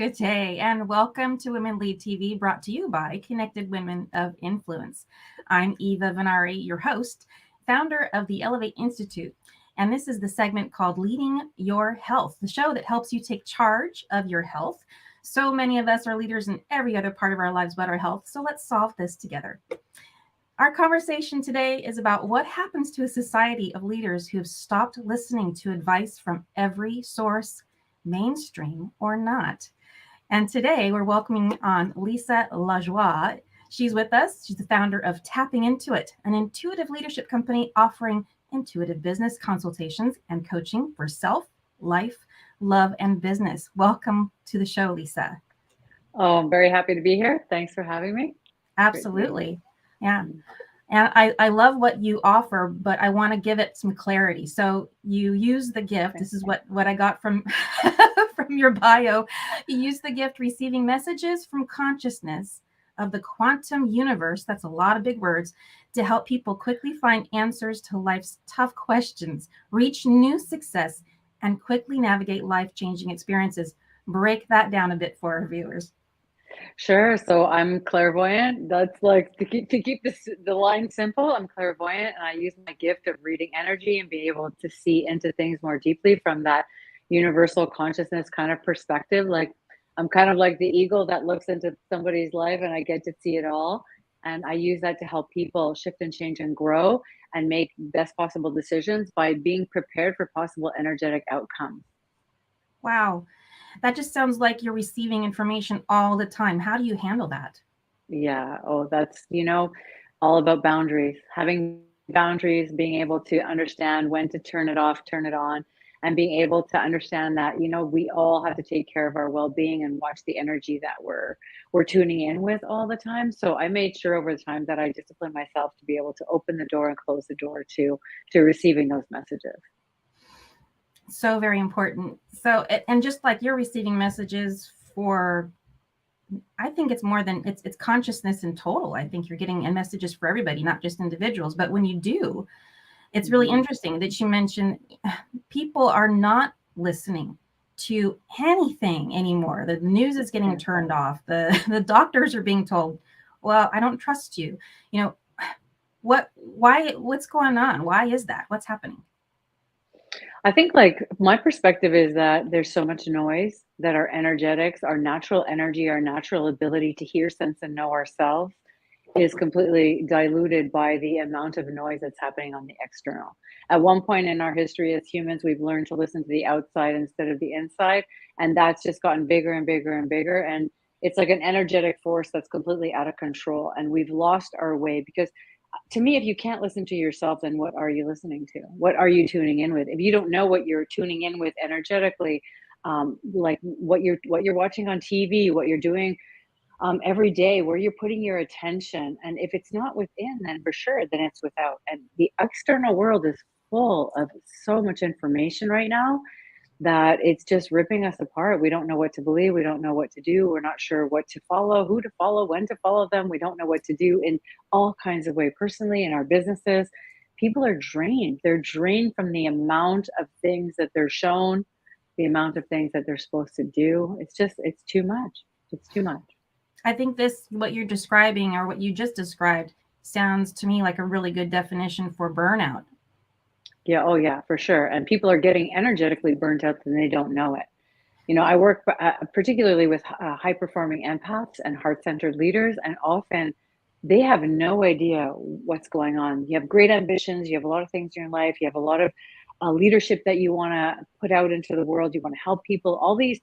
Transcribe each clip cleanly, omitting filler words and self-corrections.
Good day, and welcome to Women Lead TV, brought to you by Connected Women of Influence. I'm Eva Venari, your host, founder of the Elevate Institute, and this is the segment called Leading Your Health, the show that helps you take charge of your health. So many of us are leaders in every other part of our lives but our health, so let's solve this together. Our conversation today is about what happens to a society of leaders who have stopped listening to advice from every source, mainstream or not. And today we're welcoming on Lisa Lajoie. She's with us. She's the founder of Tapping Into It, an intuitive leadership company offering intuitive business consultations and coaching for self, life, love, and business. Welcome to the show, Lisa. Oh, I'm very happy to be here. Thanks for having me. Absolutely. Yeah. And I love what you offer, but I want to give it some clarity. So you use the gift. This is what I got from from your bio. You use the gift receiving messages from consciousness of the quantum universe. That's a lot of big words to help people quickly find answers to life's tough questions, reach new success, and quickly navigate life-changing experiences. Break that down a bit for our viewers. Sure. So I'm clairvoyant. That's like to keep the line simple. I'm clairvoyant, and I use my gift of reading energy and being able to see into things more deeply from that universal consciousness kind of perspective. Like I'm kind of like the eagle that looks into somebody's life, and I get to see it all. And I use that to help people shift and change and grow and make best possible decisions by being prepared for possible energetic outcomes. Wow. That just sounds like you're receiving information all the time. How do you handle that? Yeah. Oh, that's, all about boundaries. Having boundaries, being able to understand when to turn it off, turn it on, and being able to understand that, we all have to take care of our well-being and watch the energy that we're tuning in with all the time. So I made sure over the time that I disciplined myself to be able to open the door and close the door to receiving those messages. So very important. So, and just like you're receiving messages for, I think it's more than it's consciousness in total. I think you're getting messages for everybody, not just individuals. But when you do, it's really Mhm. interesting that you mentioned people are not listening to anything anymore. The news is getting Yeah. turned off. The doctors are being told, "Well, I don't trust you." You know, what's going on? Why is that? What's happening? I think like my perspective is that there's so much noise that our energetics, our natural energy, our natural ability to hear, sense, and know ourselves is completely diluted by the amount of noise that's happening on the external. At one point in our history as humans, we've learned to listen to the outside instead of the inside, and that's just gotten bigger and bigger and bigger. And it's like an energetic force that's completely out of control, and we've lost our way because to me, if you can't listen to yourself, then what are you listening to? What are you tuning in with? If you don't know what you're tuning in with energetically, like what you're watching on TV, what you're doing every day, where you're putting your attention, and if it's not within, then for sure, then it's without. And the external world is full of so much information right now that it's just ripping us apart. We don't know what to believe. We don't know what to do. We're not sure what to follow, who to follow, when to follow them. We don't know what to do in all kinds of ways, personally, in our businesses. People are drained. They're drained from the amount of things that they're shown, the amount of things that they're supposed to do. It's too much. It's too much. I think this, what you're describing or what you just described, sounds to me like a really good definition for burnout. Yeah, oh yeah, for sure. And people are getting energetically burnt out and they don't know it. I work particularly with high performing empaths and heart centered leaders, and often they have no idea what's going on. You have great ambitions, you have a lot of things in your life, you have a lot of leadership that you want to put out into the world, you want to help people. All these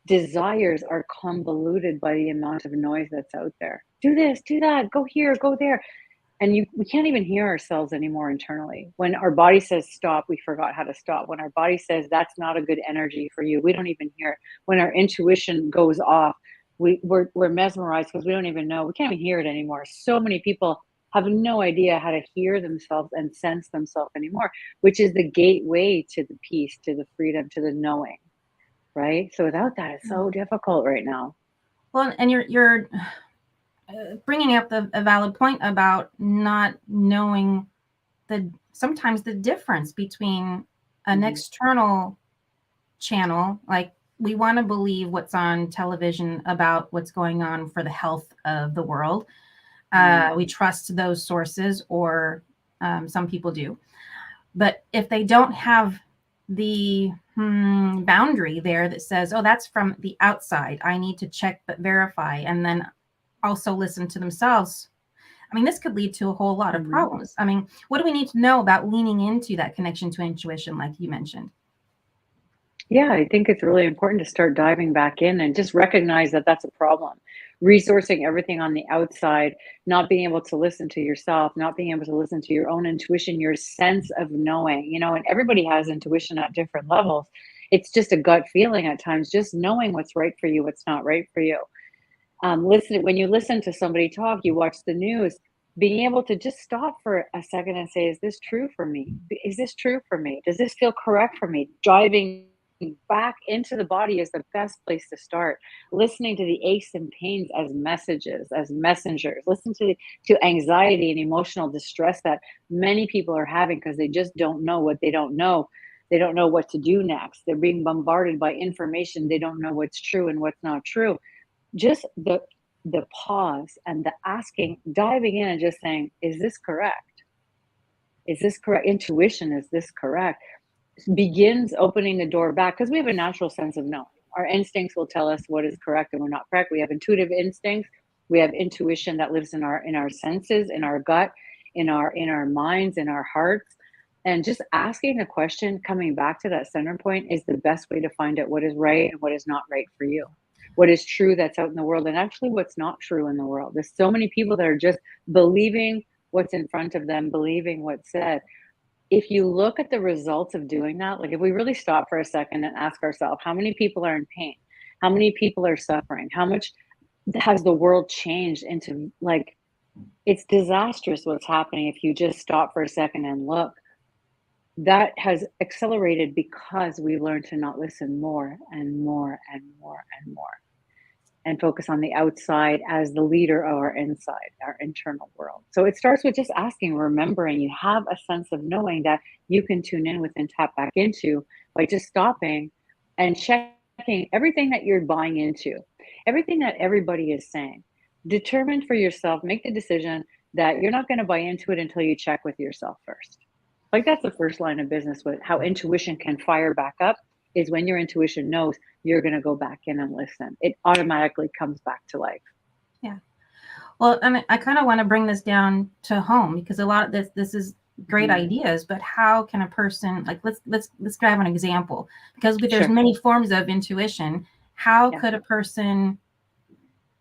desires are convoluted by the amount of noise that's out there. Do this, do that, go here, go there. And we can't even hear ourselves anymore internally. When our body says stop, we forgot how to stop. When our body says that's not a good energy for you, we don't even hear it. When our intuition goes off, we're mesmerized because we don't even know. We can't even hear it anymore. So many people have no idea how to hear themselves and sense themselves anymore, which is the gateway to the peace, to the freedom, to the knowing, right? So without that, it's so difficult right now. Well, and you're bringing up a valid point about not knowing the sometimes the difference between an Mhm. external channel like we want to believe what's on television about what's going on for the health of the world. We trust those sources, or some people do. But if they don't have the boundary there that says, oh, that's from the outside, I need to check but verify, and then also listen to themselves. I mean, this could lead to a whole lot of problems. I mean, what do we need to know about leaning into that connection to intuition, like you mentioned? Yeah, I think it's really important to start diving back in and just recognize that that's a problem. Resourcing everything on the outside, not being able to listen to yourself, not being able to listen to your own intuition, your sense of knowing, and everybody has intuition at different levels. It's just a gut feeling at times, just knowing what's right for you, what's not right for you. Listen, when you listen to somebody talk, you watch the news, being able to just stop for a second and say, is this true for me? Is this true for me? Does this feel correct for me? Driving back into the body is the best place to start. Listening to the aches and pains as messages, as messengers. Listen to anxiety and emotional distress that many people are having because they just don't know what they don't know. They don't know what to do next. They're being bombarded by information. They don't know what's true and what's not true. Just the pause and the asking, diving in and just saying, is this correct? Is this correct? Intuition, is this correct? Begins opening the door back, because we have a natural sense of knowing. Our instincts will tell us what is correct and what not correct. We have intuitive instincts. We have intuition that lives in our senses, in our gut, in our minds, in our hearts. And just asking the question, coming back to that center point, is the best way to find out what is right and what is not right for you. What is true that's out in the world, and actually what's not true in the world. There's so many people that are just believing what's in front of them, believing what's said. If you look at the results of doing that, like if we really stop for a second and ask ourselves, how many people are in pain? How many people are suffering? How much has the world changed into, like, it's disastrous what's happening if you just stop for a second and look. That has accelerated because we learned to not listen more and more and more and more, and focus on the outside as the leader of our inside, our internal world. So it starts with just asking, remembering you have a sense of knowing that you can tune in with and tap back into by just stopping and checking everything that you're buying into, everything that everybody is saying. Determine for yourself, make the decision that you're not going to buy into it until you check with yourself first. Like, that's the first line of business with how intuition can fire back up, is when your intuition knows you're going to go back in and listen. It automatically comes back to life. Yeah. Well, and I kind of want to bring this down to home, because a lot of this is great ideas, but how can a person, like, let's grab an example, because there's Sure. many forms of intuition. How Yeah. could a person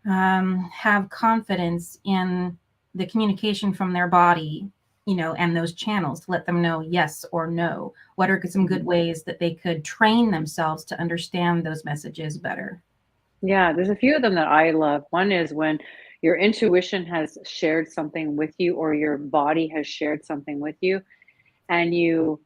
have confidence in the communication from their body, and those channels to let them know yes or no? What are some good ways that they could train themselves to understand those messages better? Yeah, there's a few of them that I love. One is when your intuition has shared something with you, or your body has shared something with you, and you,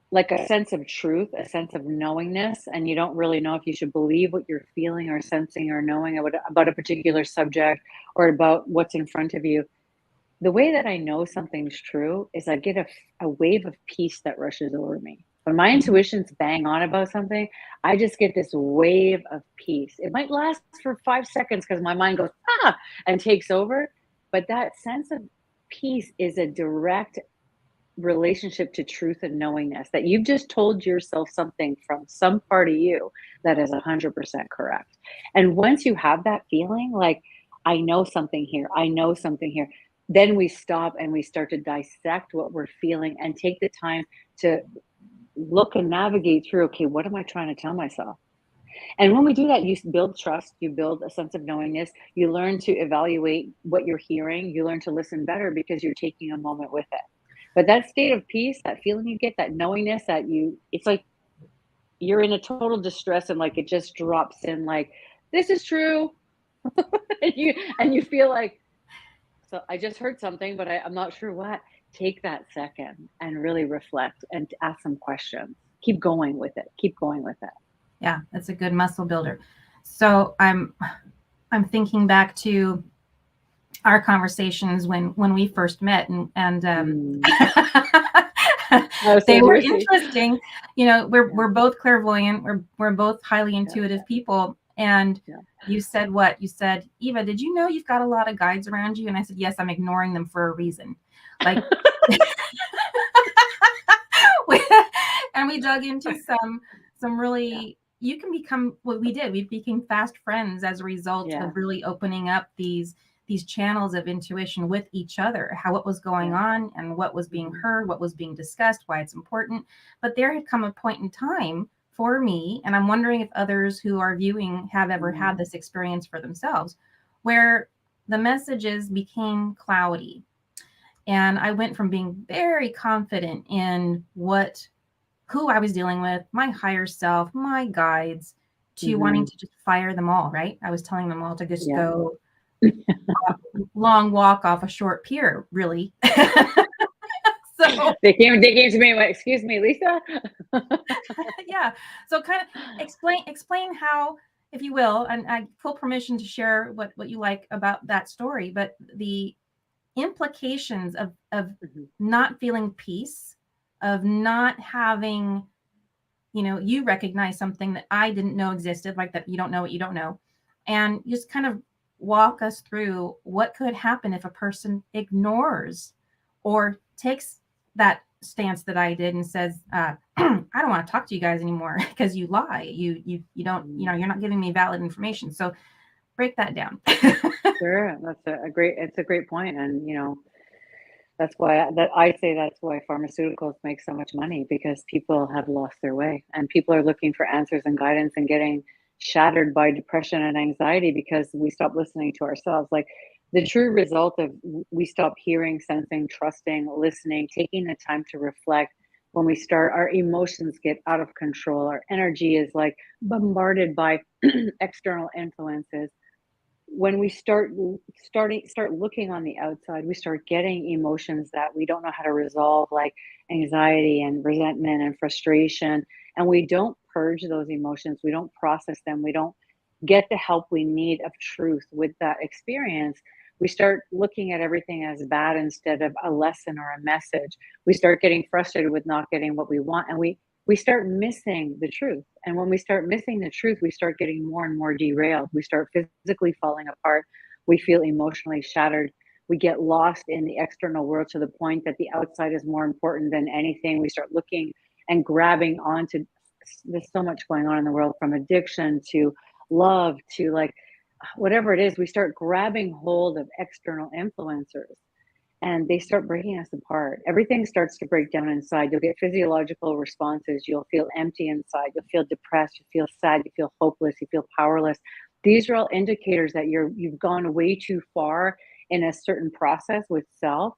like, a sense of truth, a sense of knowingness, and you don't really know if you should believe what you're feeling or sensing or knowing about a particular subject or about what's in front of you. The way that I know something's true is I get a wave of peace that rushes over me. When my Mhm. intuition's bang on about something, I just get this wave of peace. It might last for 5 seconds because my mind goes, ah, and takes over. But that sense of peace is a direct relationship to truth and knowingness, that you've just told yourself something from some part of you that is 100% correct. And once you have that feeling, like, I know something here, I know something here, then we stop and we start to dissect what we're feeling and take the time to look and navigate through, okay, what am I trying to tell myself? And when we do that, you build trust, you build a sense of knowingness, you learn to evaluate what you're hearing, you learn to listen better because you're taking a moment with it. But that state of peace, that feeling you get, that knowingness that it's like you're in a total distress, and like it just drops in, like, this is true. And you feel like, so I just heard something, but I'm not sure what. Take that second and really reflect and ask some questions. Keep going with it. Keep going with it. Yeah, that's a good muscle builder. So I'm thinking back to our conversations when we first met, and Mm, Oh, so They were juicy. interesting. You know, Yeah, we're both clairvoyant. We're both highly intuitive people. And yeah. you said what? You said, Eva, did you know you've got a lot of guides around you? And I said, yes, I'm ignoring them for a reason. Like, and we dug into some Yeah, really, you can become what we did. We became fast friends as a result yeah, of really opening up these channels of intuition with each other, how what was going yeah. on and what was being Mhm, heard, what was being discussed, why it's important. But there had come a point in time for me, and I'm wondering if others who are viewing have ever mhm, had this experience for themselves, where the messages became cloudy. And I went from being very confident in what who I was dealing with, my higher self, my guides, to wanting mhm. to just fire them all, right? I was telling them all to just Yeah. go long walk off a short pier, really. So They came to me and went, "Excuse me, Lisa?" yeah. So kind of explain how, if you will, and I full permission to share what you like about that story, but the implications of Mhm, not feeling peace, of not having, you know, you recognize something that I didn't know existed, like that you don't know what you don't know. And just kind of walk us through what could happen if a person ignores or takes that stance that I did and says, I don't want to talk to you guys anymore because you lie. You don't, you mhm. know, you're not giving me valid information. So break that down. Sure, that's a great it's a great point, and, that's why I say that's why pharmaceuticals make so much money because people have lost their way, and people are looking for answers and guidance and getting shattered by depression and anxiety because we stop listening to ourselves. Like, the true result of we stop hearing, sensing, trusting, listening, taking the time to reflect. When we start, our emotions get out of control. Our energy is like bombarded by external influences. When we start looking on the outside, we start getting emotions that we don't know how to resolve, like anxiety and resentment and frustration, and we don't purge those emotions, we don't process them, we don't get the help we need of truth with that experience. We start looking at everything as bad instead of a lesson or a message. We start getting frustrated with not getting what we want, and we start missing the truth. And when we start missing the truth, we start getting more and more derailed. We start physically falling apart. We feel emotionally shattered. We get lost in the external world to the point that the outside is more important than anything. We start looking and grabbing onto, there's so much going on in the world, from addiction to love to, like, whatever it is. We start grabbing hold of external influencers and they start breaking us apart. Everything starts to break down inside. You'll get physiological responses. You'll feel empty inside. You'll feel depressed. You feel sad. You feel hopeless. You feel powerless. These are all indicators that you've gone way too far in a certain process with self,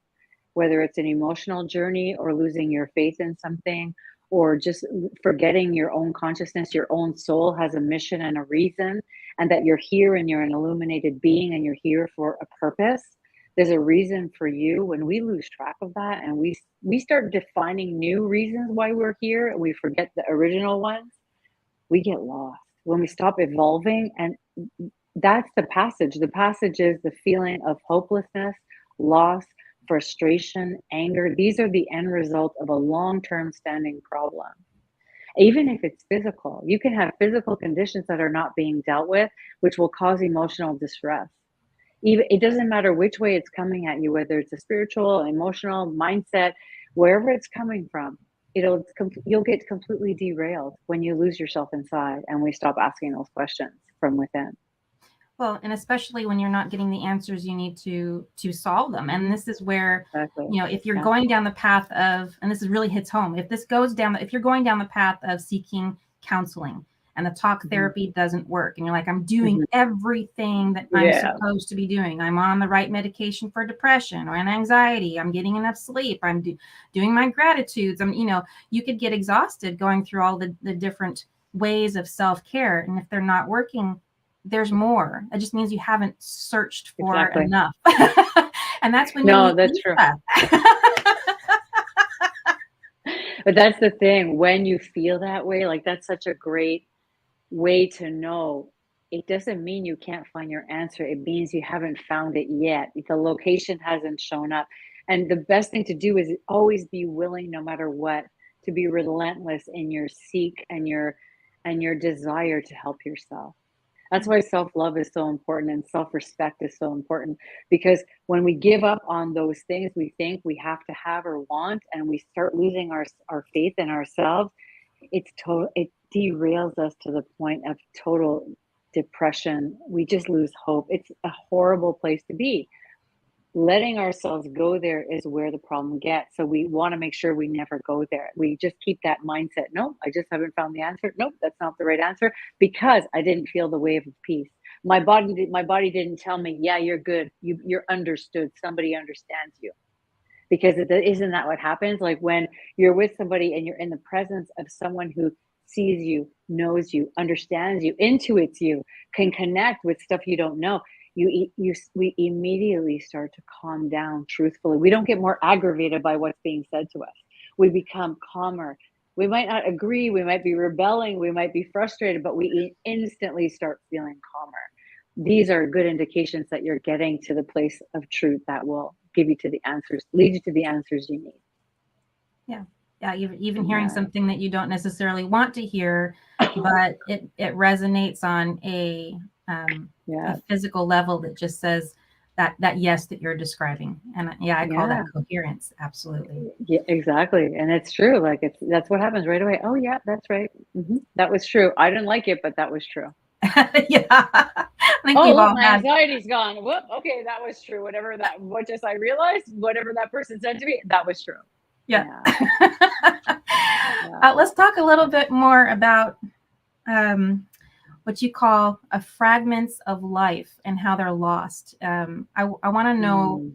whether it's an emotional journey or losing your faith in something or just forgetting your own consciousness. Your own soul has a mission and a reason, and that you're here and you're an illuminated being and you're here for a purpose. There's a reason for you. When we lose track of that and we start defining new reasons why we're here and we forget the original ones, we get lost. When we stop evolving, and that's the passage. The passage is the feeling of hopelessness, loss, frustration, anger. These are the end result of a long-term standing problem. Even if it's physical, you can have physical conditions that are not being dealt with, which will cause emotional distress. Even it doesn't matter which way it's coming at you, whether it's a spiritual, emotional, mindset, wherever it's coming from, you'll get completely derailed when you lose yourself inside and we stop asking those questions from within. Well, and especially when you're not getting the answers you need to solve them. And Mhm. this is where, Exactly. you know, if you're Yeah. going down the path of, and this is really hits home, if you're going down the path of seeking counseling and the talk Mhm. therapy doesn't work, and you're like, I'm doing Mhm. everything that I'm Yeah. supposed to be doing. I'm on the right medication for depression or an anxiety. I'm getting enough sleep. Doing my gratitudes. You know, you could get exhausted going through all the different ways of self-care. And if they're not working, there's more. It just means you haven't searched for Exactly. enough. And that's when you No, meet that's true. Lisa. But that's the thing, when you feel that way, like, that's such a great way to know. It doesn't mean you can't find your answer. It means you haven't found it yet. The location hasn't shown up. And the best thing to do is always be willing, no matter what, to be relentless in your seek and your desire to help yourself. That's why self-love is so important and self-respect is so important, because when we give up on those things we think we have to have or want, and we start losing our faith in ourselves, it derails us to the point of total depression. We just lose hope. It's a horrible place to be. Letting ourselves go there is where the problem gets. So we want to make sure we never go there. We just keep that mindset. Nope, I just haven't found the answer. Nope, that's not the right answer because I didn't feel the wave of peace. My body didn't tell me, yeah, you're good. You're understood. Somebody understands you. Because isn't that what happens? Like when you're with somebody and you're in the presence of someone who sees you, knows you, understands you, intuits you, can connect with stuff you don't know, we immediately start to calm down truthfully. We don't get more aggravated by what's being said to us. We become calmer. We might not agree, we might be rebelling, we might be frustrated, but we instantly start feeling calmer. These are good indications that you're getting to the place of truth that will give you to the answers, lead you to the answers you need. Yeah. Yeah. Even hearing something that you don't necessarily want to hear, but it resonates on a physical level that just says that yes that you're describing. And I call that coherence. Absolutely. Yeah, exactly. And it's true. Like that's what happens right away. Oh yeah, that's right. That was true. I didn't like it, but that was true. Yeah. I think oh, we've look, all my had. anxiety's gone. Whoop. Okay, that was true. What just I realized, whatever that person said to me, that was true. Yeah. Let's talk a little bit more about what you call fragments of life and how they're lost. I want to know,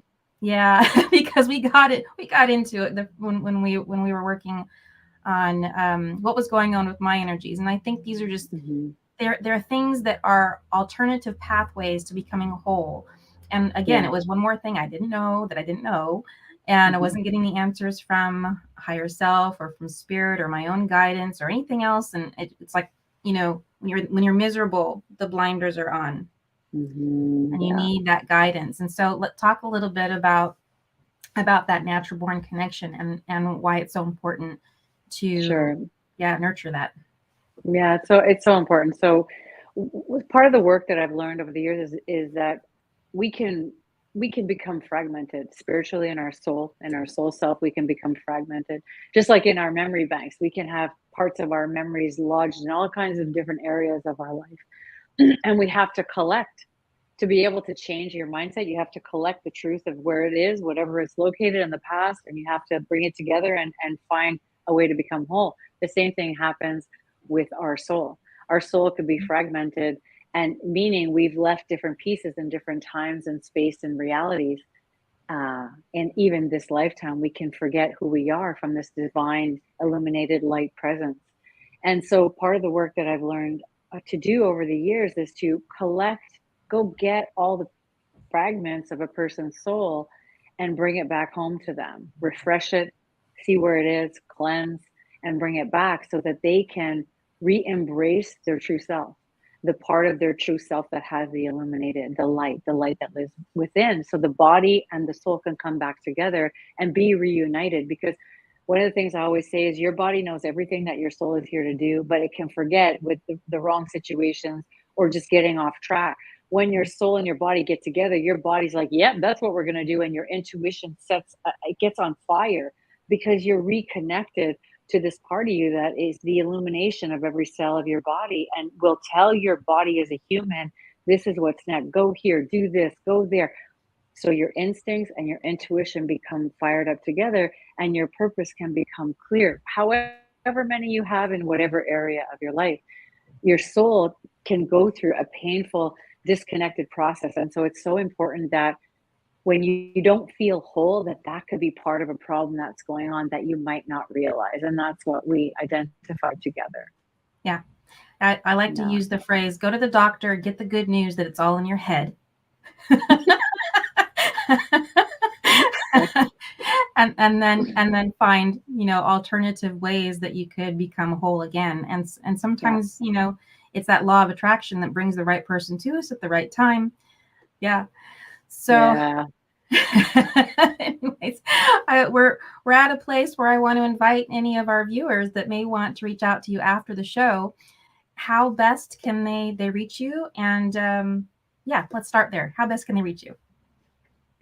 because we got into it when we were working on what was going on with my energies, and I think these are just there are things that are alternative pathways to becoming whole. And again, it was one more thing I didn't know that I didn't know. And I wasn't getting the answers from higher self or from spirit or my own guidance or anything else. And it's like, when you're miserable, the blinders are on, and you need that guidance. And so let's talk a little bit about that natural born connection and why it's so important to nurture that. Yeah, so it's so important. So part of the work that I've learned over the years is that we can become fragmented spiritually in our soul self. We can become fragmented, just like in our memory banks. We can have parts of our memories lodged in all kinds of different areas of our life. And we have to collect to be able to change your mindset. You have to collect the truth of where it is, whatever it's located in the past, and you have to bring it together and find a way to become whole. The same thing happens with our soul. Our soul could be fragmented, and meaning we've left different pieces in different times and space and realities. And even this lifetime, we can forget who we are from this divine illuminated light presence. And so part of the work that I've learned to do over the years is to go get all the fragments of a person's soul and bring it back home to them, refresh it, see where it is, cleanse, and bring it back so that they can re-embrace their true self, the part of their true self that has the illuminated, the light that lives within. So the body and the soul can come back together and be reunited. Because one of the things I always say is your body knows everything that your soul is here to do, but it can forget with the wrong situations or just getting off track. When your soul and your body get together, your body's like, yep, that's what we're going to do. And your intuition it gets on fire because you're reconnected to this part of you that is the illumination of every cell of your body and will tell your body as a human, this is what's next. Go here, do this, go there. So your instincts and your intuition become fired up together and your purpose can become clear. However many you have in whatever area of your life, your soul can go through a painful, disconnected process. And so it's so important that when you don't feel whole, that could be part of a problem that's going on that you might not realize. And that's what we identified together. Yeah. I like to use the phrase, go to the doctor, get the good news that it's all in your head. and then find, alternative ways that you could become whole again. And sometimes, it's that law of attraction that brings the right person to us at the right time. Yeah. So Anyways, we're at a place where I want to invite any of our viewers that may want to reach out to you after the show. How best can they reach you? And yeah, let's start there. How best can they reach you?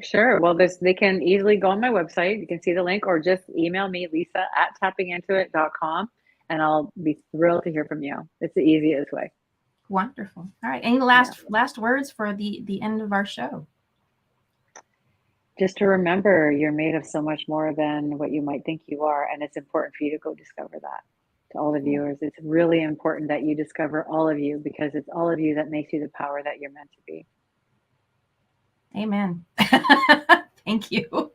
Sure. Well, they can easily go on my website. You can see the link, or just email me, lisa@tappingintoit.com, and I'll be thrilled to hear from you. It's the easiest way. Wonderful. All right. Any last words for the end of our show? Just to remember, you're made of so much more than what you might think you are, and it's important for you to go discover that. To all the viewers, it's really important that you discover all of you, because it's all of you that makes you the power that you're meant to be. Amen. Thank you. Well,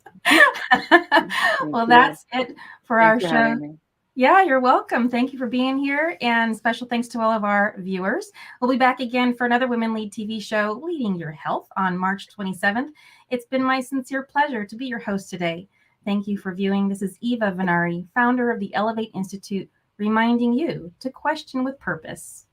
you. that's it for our Thanks for show. having me. Yeah, you're welcome. Thank you for being here. And special thanks to all of our viewers. We'll be back again for another Women Lead TV show, Leading Your Health, on March 27th. It's been my sincere pleasure to be your host today. Thank you for viewing. This is Eva Venari, founder of the Elevate Institute, reminding you to question with purpose.